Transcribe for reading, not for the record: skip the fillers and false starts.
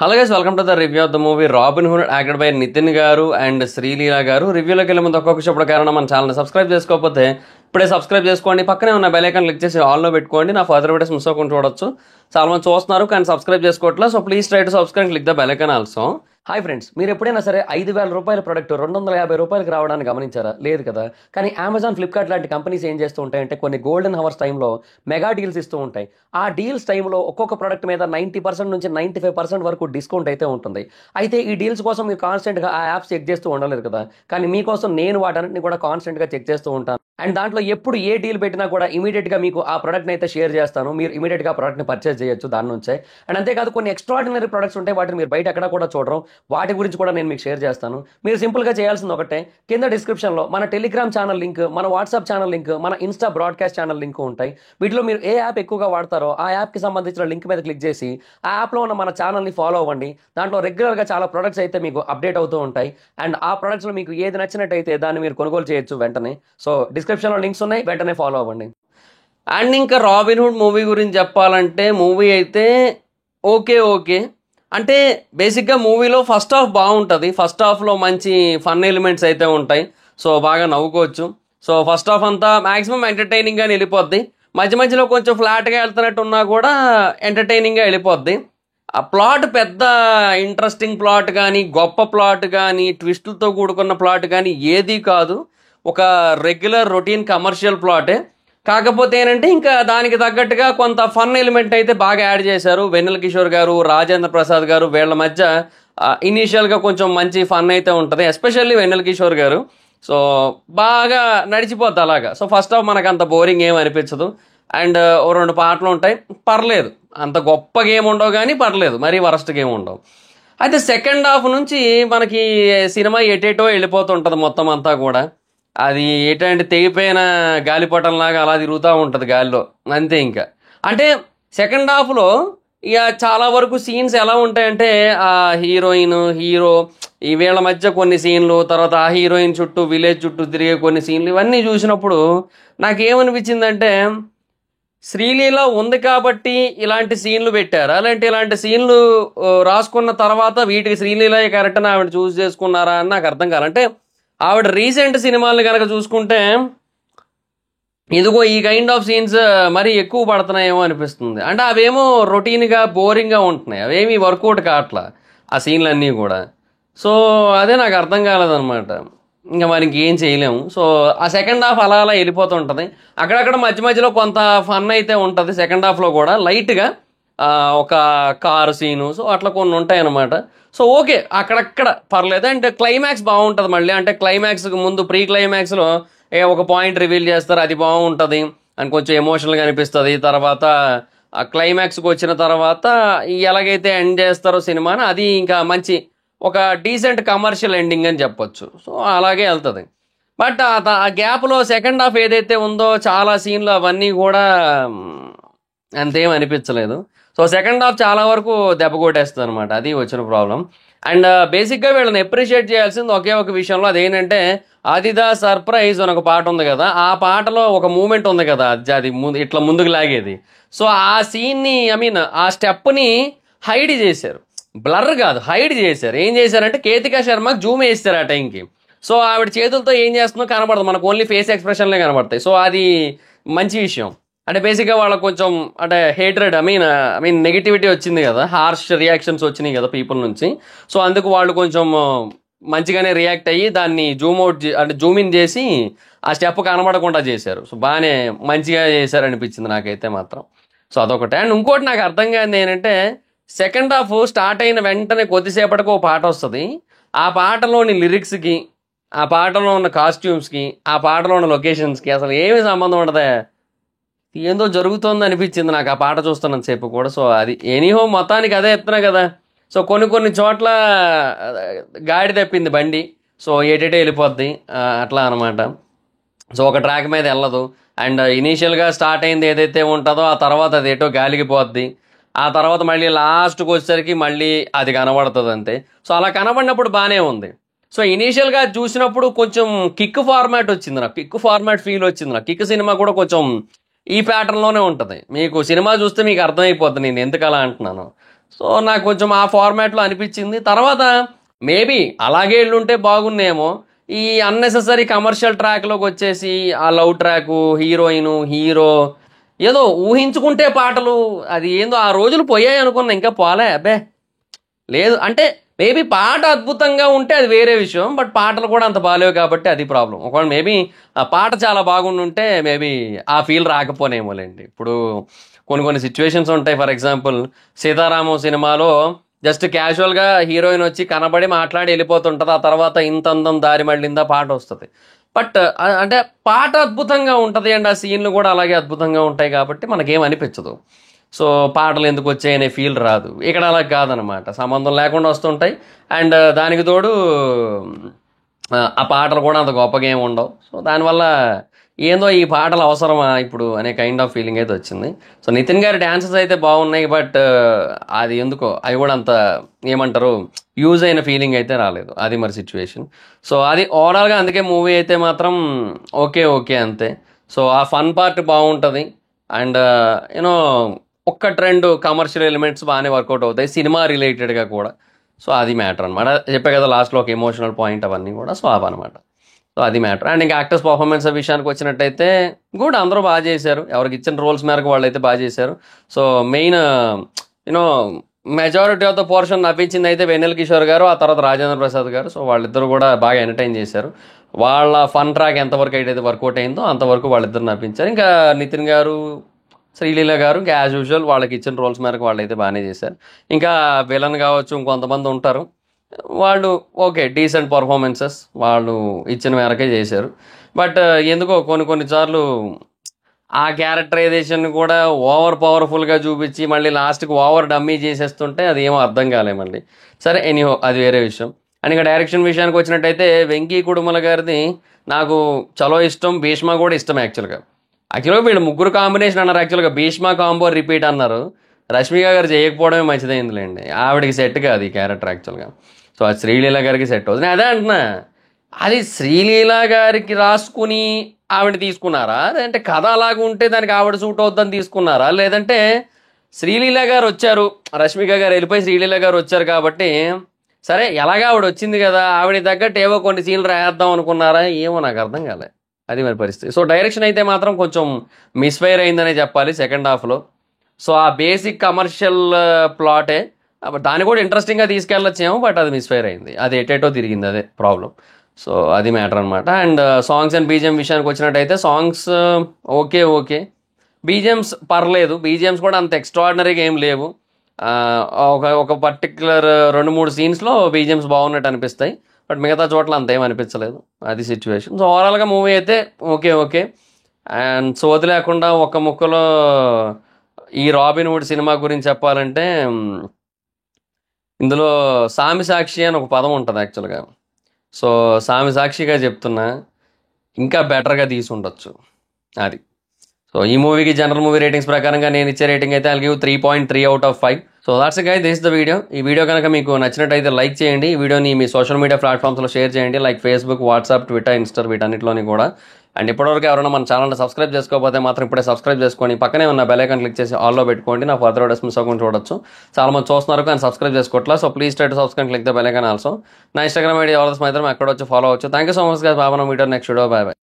Hello guys, welcome to the review of the movie Robin Hood acted by Nithin garu and Sreeleela గారు. రివ్యూలోకి వెళ్ళే ముందు ఒక్కొక్క చెప్పడం కారణం మన ఛానల్ని సబ్స్క్రైబ్ చేసుకోకపోతే ఇప్పుడే సబ్స్క్రైబ్ చేసుకోండి. పక్కనే ఉన్న బెల్ ఐకాన్ క్లిక్ చేసి ఆల్లో పెట్టుకోండి. నా ఫర్దర్ వీడియోస్ మిస్ అవ్వకుండా చూడొచ్చు. చాలా మంది చూస్తున్నారు కానీ సబ్స్క్రైబ్ చేసుకోవట్లేదు. So please try to subscribe, click the bell icon also. Hi friends, మీరు ఎప్పుడైనా సరే 5,000 రూపాయల ప్రోడక్ట్ 250 రూపాయలకి రావడానికి గమనించారా? లేదు కదా. కానీ అమెజాన్, ఫ్లిప్కార్ట్ లాంటి కంపెనీస్ ఏం చేస్తూ ఉంటాయంటే కొన్ని గోల్డెన్ హవర్స్ టైంలో మెగా డీల్స్ ఇస్తూ ఉంటాయి. ఆ డీల్స్ టైంలో ఒక్కొక్క ప్రోడక్ట్ మీద 90% నుంచి 95% వరకు డిస్కౌంట్ అయితే ఉంటుంది. అయితే ఈ డీల్స్ కోసం మీరు కాన్స్టెంట్గా ఆ యాప్స్ చెక్ చేస్తూ ఉండలేదు కదా. కానీ మీకోసం నేను వాటన్నిటిని కూడా కాన్స్టెంట్గా చెక్ చేస్తూ ఉంటాను. అండ్ దాంట్లో ఎప్పుడు ఏ డీల్ పెట్టినా కూడా ఇమీడియట్గా మీకు ఆ ప్రోడక్ట్ని అయితే షేర్ చేస్తాను. మీరు ఇమీడియట్గా ప్రోడక్ట్ని పర్చేస్ చేయొచ్చు దాని నుంచే. అండ్ అంతేకాదు కొన్ని ఎక్స్ట్రాడినరీ ప్రొడక్ట్స్ ఉంటాయి, వాటిని మీరు బయట ఎక్కడ కూడా చూడరు. వాటి గురించి కూడా నేను మీకు షేర్ చేస్తాను. మీరు సింపుల్గా చేయాల్సింది ఒకటే, కింద డిస్క్రిప్షన్లో మన టెలిగ్రామ్ ఛానల్ లింక్, మన వాట్సాప్ ఛానల్ లింక్, మన ఇన్స్టా బ్రాడ్కాస్ట్ ఛానల్ లింక్ ఉంటాయి. వీటిలో మీరు ఏ యాప్ ఎక్కువగా వాడతారో ఆ యాప్కి సంబంధించిన లింక్ మీద క్లిక్ చేసి ఆ యాప్లో ఉన్న మన ఛానల్ని ఫాలో అవ్వండి. దాంట్లో రెగ్యులర్గా చాలా ప్రొడక్ట్స్ అయితే మీకు అప్డేట్ అవుతూ ఉంటాయి. అండ్ ఆ ప్రొడక్ట్స్లో మీకు ఏది నచ్చినట్టయితే దాన్ని మీరు కొనుగోలు చేయొచ్చు వెంటనే. సో డిస్క్రిప్షన్లో లింక్స్ ఉన్నాయి, వెంటనే ఫాలో అవ్వండి. అండ్ ఇంకా రాబిన్ హుడ్ మూవీ గురించి చెప్పాలంటే మూవీ అయితే ఓకే అంటే బేసిక్గా మూవీలో ఫస్ట్ హాఫ్ బాగుంటుంది. ఫస్ట్ హాఫ్లో మంచి ఫన్ ఎలిమెంట్స్ అయితే ఉంటాయి. సో బాగా నవ్వుకోవచ్చు. సో ఫస్ట్ హాఫ్ అంతా మ్యాక్సిమం ఎంటర్టైనింగ్గానే వెళ్ళిపోద్ది. మధ్య మధ్యలో కొంచెం ఫ్లాట్గా వెళ్తున్నట్టు ఉన్నా కూడా ఎంటర్టైనింగ్గా వెళ్ళిపోద్ది. ఆ ప్లాట్ పెద్ద ఇంట్రెస్టింగ్ ప్లాట్ కానీ, గొప్ప ప్లాట్ కానీ, ట్విస్టులతో కూడుకున్న ప్లాట్ కానీ ఏదీ కాదు. ఒక రెగ్యులర్ రొటీన్ కమర్షియల్ ప్లాటే. కాకపోతే ఏంటంటే ఇంకా దానికి తగ్గట్టుగా కొంత ఫన్ ఎలిమెంట్ అయితే బాగా యాడ్ చేశారు. వెన్నెల కిషోర్ గారు, రాజేంద్ర ప్రసాద్ గారు వీళ్ళ మధ్య ఇనీషియల్గా కొంచెం మంచి ఫన్ అయితే ఉంటుంది, ఎస్పెషల్లీ వెన్నెల కిషోర్ గారు. సో బాగా నడిచిపోద్ది అలాగా. సో ఫస్ట్ హాఫ్ మనకు అంత బోరింగ్ ఏం అనిపించదు. అండ్ ఓ 2 పాటలు ఉంటాయి, పర్లేదు. అంత గొప్ప గేమ్ ఉండవు కానీ పర్లేదు, మరీ వరస్ట్ గేమ్ ఉండవు. అయితే సెకండ్ హాఫ్ నుంచి మనకి సినిమా ఎటేటో వెళ్ళిపోతుంటుంది మొత్తం అంతా కూడా. అది ఏంటంటే తెగిపోయిన గాలిపటంలాగా అలా తిరుగుతూ ఉంటుంది గాలిలో, అంతే. ఇంకా అంటే సెకండ్ హాఫ్లో ఇక చాలా వరకు సీన్స్ ఎలా ఉంటాయంటే ఆ హీరోయిన్, హీరో ఈ వీళ్ళ మధ్య కొన్ని సీన్లు, తర్వాత ఆ హీరోయిన్ చుట్టూ విలేజ్ చుట్టూ తిరిగే కొన్ని సీన్లు, ఇవన్నీ చూసినప్పుడు నాకేమనిపించిందంటే శ్రీలీల ఉంది కాబట్టి ఇలాంటి సీన్లు పెట్టారా, అలాంటి ఇలాంటి సీన్లు రాసుకున్న తర్వాత వీటికి శ్రీలీల కరెక్ట్ అని ఆవిడ చూస్ చేసుకున్నారా అని నాకు అర్థం కాలంటే ఆవిడ రీసెంట్ సినిమాలను కనుక చూసుకుంటే ఇదిగో ఈ కైండ్ ఆఫ్ సీన్స్ మరీ ఎక్కువ పడుతున్నాయేమో అనిపిస్తుంది. అంటే అవేమో రొటీన్గా బోరింగ్గా ఉంటున్నాయి, అవేమీ వర్కౌట్ కావట్లా ఆ సీన్లన్నీ కూడా. సో అదే నాకు అర్థం కాలేదన్నమాట. ఇంకా మనకి ఏం చేయలేము. సో ఆ సెకండ్ హాఫ్ అలా అలా వెళ్ళిపోతుంటుంది. అక్కడక్కడ మధ్య మధ్యలో కొంత ఫన్ అయితే ఉంటుంది సెకండ్ హాఫ్లో కూడా, లైట్గా ఒక కారు సీను, సో అట్లా కొన్ని ఉంటాయి అన్నమాట. సో ఓకే, అక్కడక్కడ పర్లేదు. అంటే క్లైమాక్స్ బాగుంటుంది మళ్ళీ. అంటే క్లైమాక్స్కి ముందు ప్రీ క్లైమాక్స్లో ఒక పాయింట్ రివీల్ చేస్తారు, అది బాగుంటుంది అని కొంచెం ఎమోషనల్గా అనిపిస్తుంది. తర్వాత ఆ క్లైమాక్స్కి వచ్చిన తర్వాత ఎలాగైతే ఎండ్ చేస్తారో సినిమాని, అది ఇంకా మంచి ఒక డీసెంట్ కమర్షియల్ ఎండింగ్ అని చెప్పొచ్చు. సో అలాగే వెళ్తుంది. బట్ ఆ గ్యాప్లో సెకండ్ హాఫ్ ఏదైతే ఉందో చాలా సీన్లు అవన్నీ కూడా అంతేం అనిపించలేదు. సో సెకండ్ హాఫ్ చాలా వరకు దెబ్బ కొట్టేస్తుంది అనమాట, అది వచ్చిన ప్రాబ్లం. అండ్ బేసిక్గా వీళ్ళని అప్రిషియేట్ చేయాల్సింది ఒకే ఒక విషయంలో, అదేంటంటే ఆదిదా సర్ప్రైజ్ అని ఒక పాట ఉంది కదా, ఆ పాటలో ఒక మూమెంట్ ఉంది కదా, అది ఇట్లా ముందుకు లాగేది. సో ఆ సీన్ని ఆ స్టెప్ని హైడ్ చేశారు, బ్లర్ కాదు హైడ్ చేశారు. ఏం చేశారంటే కేతికా శర్మకి జూమ్ వేస్తారు ఆ టైంకి. సో ఆవిడ చేతులతో ఏం చేస్తుందో కనబడదు, మనకు ఓన్లీ ఫేస్ ఎక్స్ప్రెషన్లే కనబడతాయి. సో అది మంచి విషయం. అంటే బేసిక్గా వాళ్ళకు కొంచెం అంటే హేట్రెడ్ నెగిటివిటీ వచ్చింది కదా, హార్ష్ రియాక్షన్స్ వచ్చినాయి కదా పీపుల్ నుంచి. సో అందుకు వాళ్ళు కొంచెం మంచిగానే రియాక్ట్ అయ్యి దాన్ని జూమ్ ఇన్ చేసి ఆ స్టెప్ కనబడకుండా చేశారు. సో బాగానే మంచిగా చేశారు అనిపించింది నాకైతే మాత్రం. సో అదొకటి. అండ్ ఇంకోటి నాకు అర్థం కాదు ఏంటంటే సెకండ్ హాఫ్ స్టార్ట్ అయిన వెంటనే కొద్దిసేపటికి ఒక పాట వస్తుంది. ఆ పాటలోని లిరిక్స్కి, ఆ పాటలో ఉన్న కాస్ట్యూమ్స్కి, ఆ పాటలో ఉన్న లొకేషన్స్కి అసలు ఏమీ సంబంధం ఉండదే. ఏందో జరుగుతోంది అనిపించింది నాకు ఆ పాట చూస్తున్నంత సేపు కూడా. సో అది ఎనీహో మొత్తానికి అదే చెప్తున్నా కదా. సో కొన్ని చోట్ల గాడి తప్పింది బండి, సో ఏటేటే వెళ్ళిపోద్ది అట్లా అనమాట. సో ఒక ట్రాక్ మీద వెళ్ళదు. అండ్ ఇనీషియల్గా స్టార్ట్ అయింది ఏదైతే ఉంటుందో ఆ తర్వాత అది ఎటో గాలికి పోద్ది. ఆ తర్వాత మళ్ళీ లాస్ట్కి వచ్చేసరికి మళ్ళీ అది కనబడుతుంది అంతే. సో అలా కనబడినప్పుడు బాగానే ఉంది. సో ఇనీషియల్గా చూసినప్పుడు కొంచెం కిక్ ఫార్మాట్ వచ్చింది నాకు, కిక్ ఫార్మాట్ ఫీల్ వచ్చింది నాకు. కిక్ సినిమా కూడా కొంచెం ఈ ప్యాటర్న్లోనే ఉంటుంది. మీకు సినిమా చూస్తే మీకు అర్థమైపోతుంది నేను ఎందుకు అలా అంటున్నాను. సో నాకు కొంచెం ఆ ఫార్మాట్లో అనిపించింది. తర్వాత మేబీ అలాగే వెళ్ళుంటే బాగున్నేమో. ఈ అన్నెసెసరీ కమర్షియల్ ట్రాక్లోకి వచ్చేసి ఆ లవ్ ట్రాకు, హీరోయిన్, హీరో ఏదో ఊహించుకుంటే పాటలు, అది ఏందో ఆ రోజులు పోయాయి అనుకున్నా, ఇంకా పోలే. అబ్బే లేదు అంటే మేబీ పాట అద్భుతంగా ఉంటే అది వేరే విషయం, బట్ పాటలు కూడా అంత బాగాలేవు కాబట్టి అది ప్రాబ్లం. ఒకవేళ మేబీ ఆ పాట చాలా బాగుండుంటే మేబీ ఆ ఫీల్ రాకపోనేమోలేండి. ఇప్పుడు కొన్ని కొన్ని సిచ్యువేషన్స్ ఉంటాయి. ఫర్ ఎగ్జాంపుల్ సీతారామం సినిమాలో జస్ట్ క్యాజువల్గా హీరోయిన్ వచ్చి కనబడి మాట్లాడి వెళ్ళిపోతుంటుంది, ఆ తర్వాత ఇంత అందం దారి మళ్ళిందా పాట వస్తుంది. బట్ అంటే పాట అద్భుతంగా ఉంటుంది అండ్ ఆ సీన్లు కూడా అలాగే అద్భుతంగా ఉంటాయి కాబట్టి మనకేం అనిపించదు. సో పాటలు ఎందుకు వచ్చాయి అనే ఫీల్ రాదు. ఇక్కడ అలా కాదనమాట, సంబంధం లేకుండా వస్తుంటాయి. అండ్ దానికి తోడు ఆ పాటలు కూడా అంత గొప్పగా ఏమి ఉండవు. సో దానివల్ల ఏందో ఈ పాటలు అవసరమా ఇప్పుడు అనే కైండ్ ఆఫ్ ఫీలింగ్ అయితే వచ్చింది. సో నితిన్ గారి డ్యాన్సెస్ అయితే బాగున్నాయి, బట్ అది ఎందుకో అవి కూడా అంత ఏమంటారు యూజ్ అయిన ఫీలింగ్ అయితే రాలేదు. అది మరి సిచ్యువేషన్. సో అది ఓవరాల్గా అందుకే మూవీ అయితే మాత్రం ఓకే ఓకే అంతే. సో ఆ ఫన్ పార్ట్ బాగుంటుంది అండ్ యూనో ఒక్కటి రెండు కమర్షియల్ ఎలిమెంట్స్ బాగానే వర్కౌట్ అవుతాయి సినిమా రిలేటెడ్గా కూడా. సో అది మ్యాటర్ అనమాట. చెప్పే కదా లాస్ట్లో ఒక ఎమోషనల్ పాయింట్ అవన్నీ కూడా. సో అవన్నమాట. సో అది మ్యాటర్. అండ్ ఇంకా యాక్టర్స్ పర్ఫార్మెన్స్ విషయానికి వచ్చినట్టయితే కూడా అందరూ బాగా చేశారు. ఎవరికి ఇచ్చిన రోల్స్ మేరకు వాళ్ళు అయితే బాగా చేశారు. So main you know majority of the portion నవ్వించింది అయితే వెన్నెల కిషోర్ గారు, ఆ తర్వాత రాజేంద్ర ప్రసాద్ గారు. సో వాళ్ళిద్దరు కూడా బాగా ఎంటర్టైన్ చేశారు. వాళ్ళ ఫన్ ట్రాక్ ఎంతవరకు అయితే వర్కౌట్ అయిందో అంతవరకు వాళ్ళిద్దరు నవ్వించారు. ఇంకా నితిన్ గారు, శ్రీలీల గారు ఇంకా యాజ్ యూజువల్ వాళ్ళకి ఇచ్చిన రోల్స్ మేరకు వాళ్ళు అయితే బాగానే చేశారు. ఇంకా విలన్ కావచ్చు ఇంకొంతమంది ఉంటారు, వాళ్ళు ఓకే డీసెంట్ పర్ఫార్మెన్సెస్ వాళ్ళు ఇచ్చిన మేరకే చేశారు. బట్ ఎందుకో కొన్నిసార్లు ఆ క్యారెక్టరైజేషన్ కూడా ఓవర్ పవర్ఫుల్గా చూపించి మళ్ళీ లాస్ట్కి ఓవర్ డమ్మీ చేసేస్తుంటే అది ఏమో అర్థం కాలే మళ్ళీ. సరే ఎనీహో అది వేరే విషయం. అండ్ ఇంకా డైరెక్షన్ విషయానికి వచ్చినట్టయితే వెంకీ కుడుమల గారిది నాకు చలో ఇష్టం, భీష్మ కూడా ఇష్టం యాక్చువల్గా వీళ్ళు ముగ్గురు కాంబినేషన్ అన్నారు. యాక్చువల్గా భీష్మ కాంబో రిపీట్ అన్నారు. రష్మిక గారు చేయకపోవడమే మంచిదైందిలేండి, ఆవిడకి సెట్ కాదు ఈ క్యారెక్టర్ యాక్చువల్గా. సో అది శ్రీలీల గారికి సెట్ అవుతుంది. నేను అదే అంటున్నా, అది శ్రీలీల గారికి రాసుకుని ఆవిడ తీసుకున్నారా, లేదంటే కథ అలాగ ఉంటే దానికి ఆవిడ సూట్ అవుద్దని తీసుకున్నారా, లేదంటే శ్రీలీల గారు వచ్చారు, రష్మిక గారు వెళ్ళిపోయి శ్రీలీల గారు వచ్చారు కాబట్టి సరే ఎలాగా ఆవిడ వచ్చింది కదా ఆవిడ తగ్గట్టు ఏవో కొన్ని సీన్లు రాద్దాం అనుకున్నారా, ఏమో నాకు అర్థం కాలే. అది మరి పరిస్థితి. సో డైరెక్షన్ అయితే మాత్రం కొంచెం మిస్ఫైర్ అయిందనే చెప్పాలి సెకండ్ హాఫ్లో. సో ఆ బేసిక్ కమర్షియల్ ప్లాటే, దాన్ని కూడా ఇంట్రెస్టింగ్గా తీసుకెళ్ళొచ్చేమో, బట్ అది మిస్ఫైర్ అయింది, అది ఎటేటో తిరిగింది, అదే ప్రాబ్లం. సో అది మ్యాటర్ అనమాట. అండ్ సాంగ్స్ అండ్ బీజిఎం విషయానికి వచ్చినట్టయితే సాంగ్స్ ఓకే ఓకే, బీజిఎమ్స్ పర్లేదు, బీజిఎమ్స్ కూడా అంత ఎక్స్ట్రాడినరీగా ఏం లేవు. ఒక పర్టిక్యులర్ 2-3 సీన్స్లో బీజిఎమ్స్ బాగున్నట్టు అనిపిస్తాయి, బట్ మిగతా చోట్ల అంత ఏం అనిపించలేదు. అది సిచ్యువేషన్. సో ఓవరాల్గా మూవీ అయితే ఓకే ఓకే. అండ్ సోది లేకుండా ఒక ముక్కలో ఈ రాబిన్ హుడ్ సినిమా గురించి చెప్పాలంటే ఇందులో సామి సాక్షి అని ఒక పదం ఉంటుంది యాక్చువల్గా. సో సామి సాక్షిగా చెప్తున్నా, ఇంకా బెటర్గా తీసి ఉండొచ్చు అది. సో ఈ మూవీకి జనరల్ మూవీ రేటింగ్స్ ప్రకారంగా నేను ఇచ్చే రేటింగ్ అయితే I'll give 3.3 out of 5. So that's guys, this the video. ఈ వీడియో కనుక మీకు నచ్చినట్టయితే లైక్ చేయండి, ఈ వీడియోని మీ సోషల్ మీడియా ప్లాట్ఫామ్స్లో షేర్ చేయండి, like Facebook, WhatsApp, Twitter, Insta, వీటన్నిటిలోని కూడా. అండ్ ఇప్పటివరకు ఎవరైనా మన ఛానల్ని సబ్స్క్రైబ్ చేసుకోకపోతే మాత్రం ఇప్పుడే సబ్స్క్రైబ్ చేసుకొని పక్కనే ఉన్న బెల్ ఐకాన్ క్లిక్ చేసి ఆల్లో పెట్టుకోండి, నా ఫర్దర్ వీడియోస్ మిస్ అవ్వకుండా చూడొచ్చు. చాలా మంది చూస్తున్నారు కానీ సబ్స్క్రైబ్ చేసుకోవట్లా. So please try to subscribe, click the bell icon also. నా ఇన్స్టాగ్రామ్ ఐడి ఎవరి మాత్రం అక్కడ వచ్చి ఫాలో అవచ్చు. Thank you so much guys. బాబా video next video, bye by.